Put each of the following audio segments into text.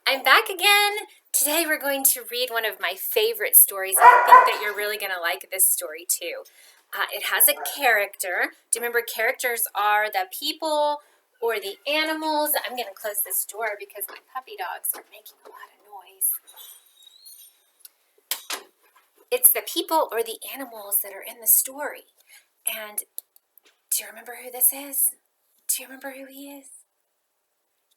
I'm back again. Today we're going to read one of my favorite stories. I think that you're really going to like this story too. It has a character. Do you remember characters are the people or the animals? I'm going to close this door because my puppy dogs are making a lot of noise. It's the people or the animals that are in the story. And do you remember who this is? Do you remember who he is?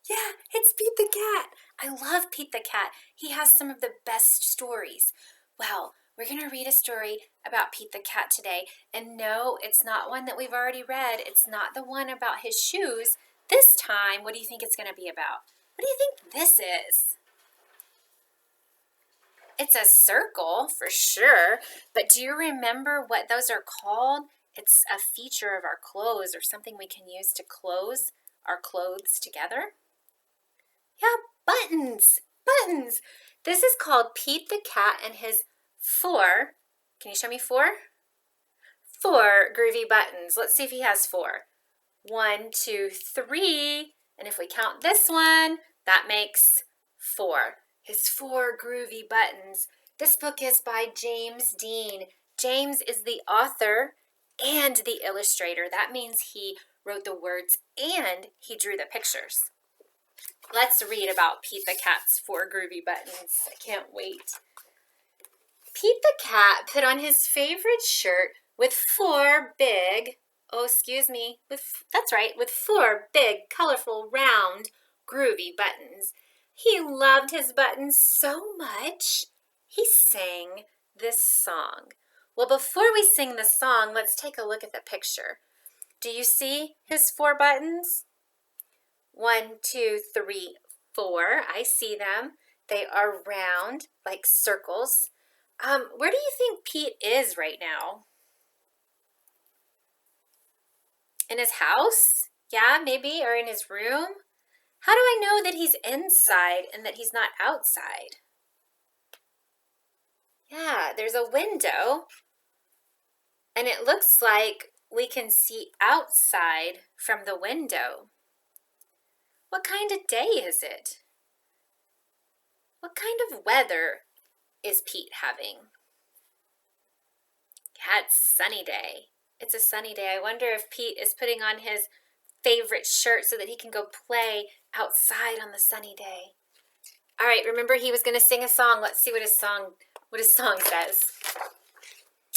Yeah, it's Pete the Cat. I love Pete the Cat. He has some of the best stories. Well, we're going to read a story about Pete the Cat today. And no, it's not one that we've already read. It's not the one about his shoes. This time, what do you think it's going to be about? What do you think this is? It's a circle, for sure. But do you remember what those are called? It's a feature of our clothes or something we can use to close our clothes together. Yeah, buttons. Buttons. This is called Pete the Cat and his four. Can you show me four? 4 groovy buttons. Let's see if he has 4. 1, 2, 3. And if we count this one, that makes 4. His 4 groovy buttons. This book is by James Dean. James is the author and the illustrator. That means he wrote the words and he drew the pictures. Let's read about Pete the Cat's 4 groovy buttons. I can't wait. Pete the Cat put on his favorite shirt with 4 big, with 4 big, colorful, round, groovy buttons. He loved his buttons so much, he sang this song. Well, before we sing the song, let's take a look at the picture. Do you see his 4 buttons? 1, 2, 3, 4. I see them. They are round, like circles. Where do you think Pete is right now? In his house? Yeah, maybe, or in his room? How do I know that he's inside and that he's not outside? Yeah, there's a window, and it looks like we can see outside from the window. What kind of day is it? What kind of weather is Pete having? Yeah, it's sunny day. It's a sunny day. I wonder if Pete is putting on his favorite shirt so that he can go play outside on the sunny day. All right, remember he was going to sing a song. Let's see what his song says.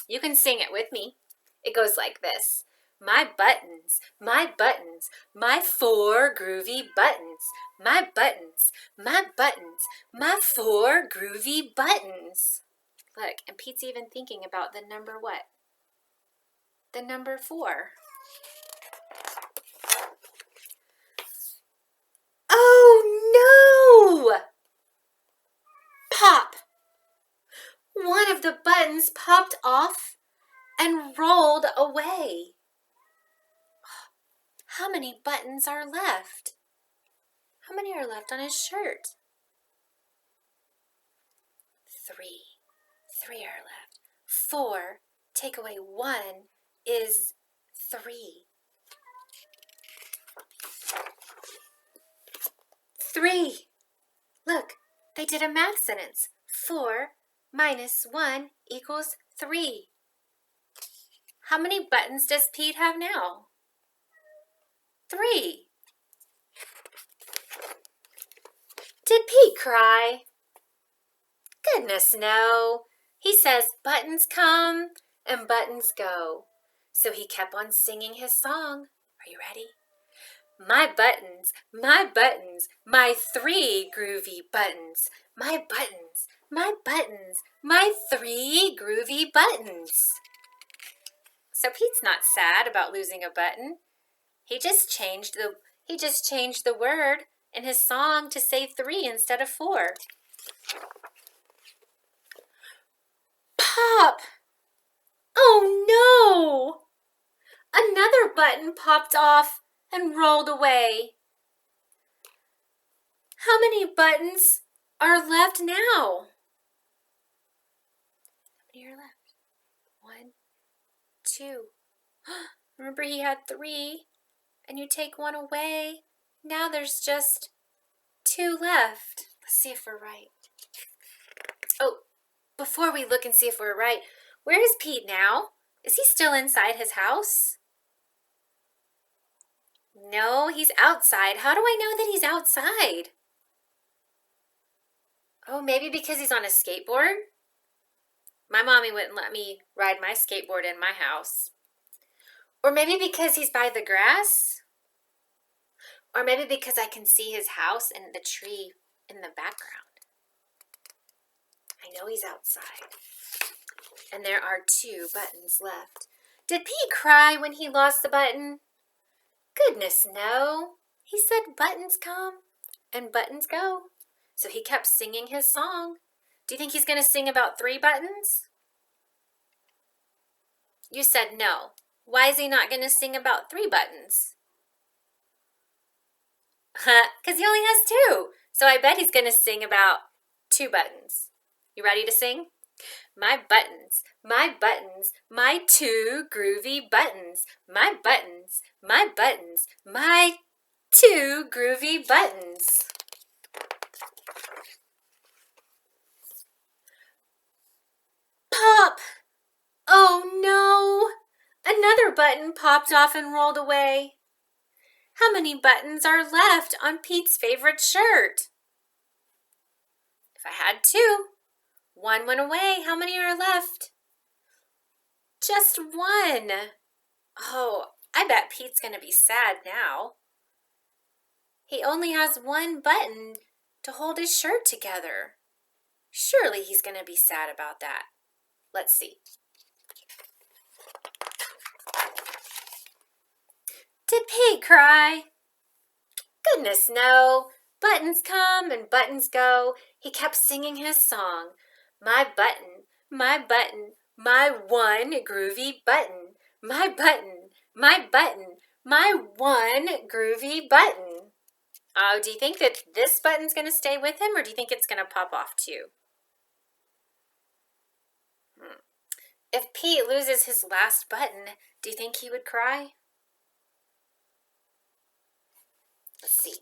You can sing it with me. It goes like this. My buttons, my 4 groovy buttons. My buttons, my 4 groovy buttons. Look, and Pete's even thinking about the number what? The number 4. Oh no! Pop! One of the buttons popped off and rolled away. How many buttons are left? How many are left on his shirt? 3. 3 are left. 4, take away 1 is 3. 3. Look, they did a math sentence. 4 minus 1 equals 3. How many buttons does Pete have now? 3. Did Pete cry? Goodness, no. He says buttons come and buttons go. So he kept on singing his song. Are you ready? My buttons, my 3 groovy buttons. My buttons, my 3 groovy buttons. So Pete's not sad about losing a button. He just changed the word in his song to say 3 instead of 4. Pop! Oh no! Another button popped off and rolled away. How many buttons are left now? How many are left? 1, 2. Remember he had 3, and you take 1 away. Now there's just 2 left. Let's see if we're right. Oh, before we look and see if we're right, where is Pete now? Is he still inside his house? No, he's outside. How do I know that he's outside? Oh, maybe because he's on a skateboard? My mommy wouldn't let me ride my skateboard in my house. Or maybe because he's by the grass? Or maybe because I can see his house and the tree in the background. I know he's outside. And there are 2 buttons left. Did Pete cry when he lost the button? Goodness, no. He said buttons come and buttons go. So he kept singing his song. Do you think he's going to sing about 3 buttons? You said no. Why is he not going to sing about 3 buttons? Because he only has 2. So I bet he's going to sing about 2 buttons. You ready to sing? My buttons, my 2 groovy buttons. My buttons, my 2 groovy buttons. Pop! Oh no! Another button popped off and rolled away. How many buttons are left on Pete's favorite shirt? If I had 2, 1 went away. How many are left? Just 1. Oh, I bet Pete's going to be sad now. He only has 1 button to hold his shirt together. Surely he's going to be sad about that. Let's see. Did Pete cry? Goodness, no. Buttons come and buttons go. He kept singing his song. My button, my 1 groovy button. My button, my 1 groovy button. Oh, do you think that this button's going to stay with him, or do you think it's going to pop off too? If Pete loses his last button, do you think he would cry? Let's see.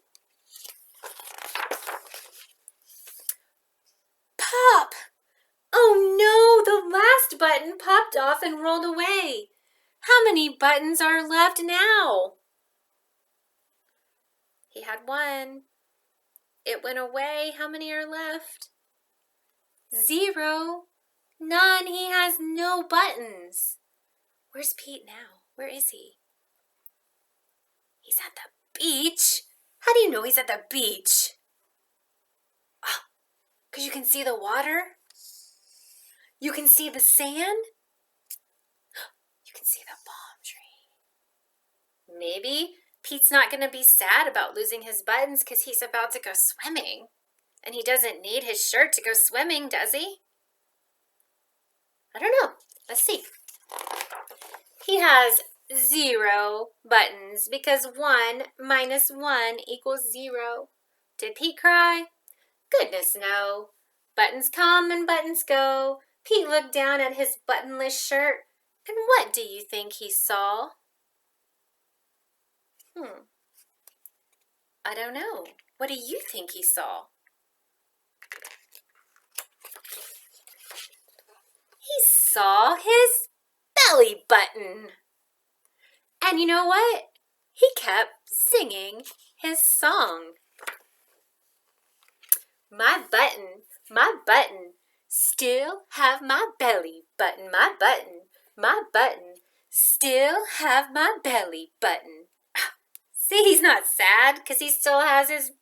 Pop! Oh no, the last button popped off and rolled away. How many buttons are left now? He had 1. It went away. How many are left? 0. None. He has no buttons. Where's Pete now? Where is he? He's at the beach. How do you know he's at the beach? Oh, because you can see the water. You can see the sand. You can see the palm tree. Maybe Pete's not going to be sad about losing his buttons because he's about to go swimming. And he doesn't need his shirt to go swimming, does he? I don't know. Let's see. He has 0 buttons because 1 minus 1 equals 0. Did Pete cry? Goodness, no. Buttons come and buttons go. Pete looked down at his buttonless shirt, and what do you think he saw? I don't know. What do you think he saw? He saw his belly button. And you know what? He kept singing his song. My button, still have my belly button. My button, still have my belly button. See, he's not sad because he still has his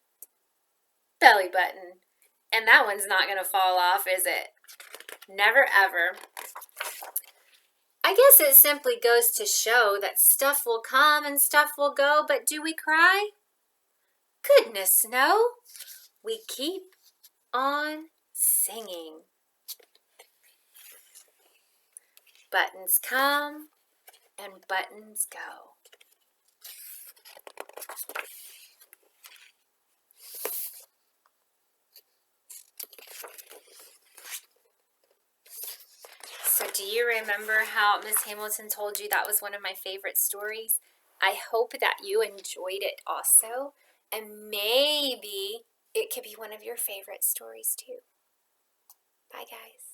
belly button. And that one's not going to fall off, is it? Never ever. I guess it simply goes to show that stuff will come and stuff will go, but do we cry? Goodness, no. We keep on singing. Buttons come and buttons go. So do you remember how Miss Hamilton told you that was one of my favorite stories? I hope that you enjoyed it also. And maybe it could be one of your favorite stories too. Bye, guys.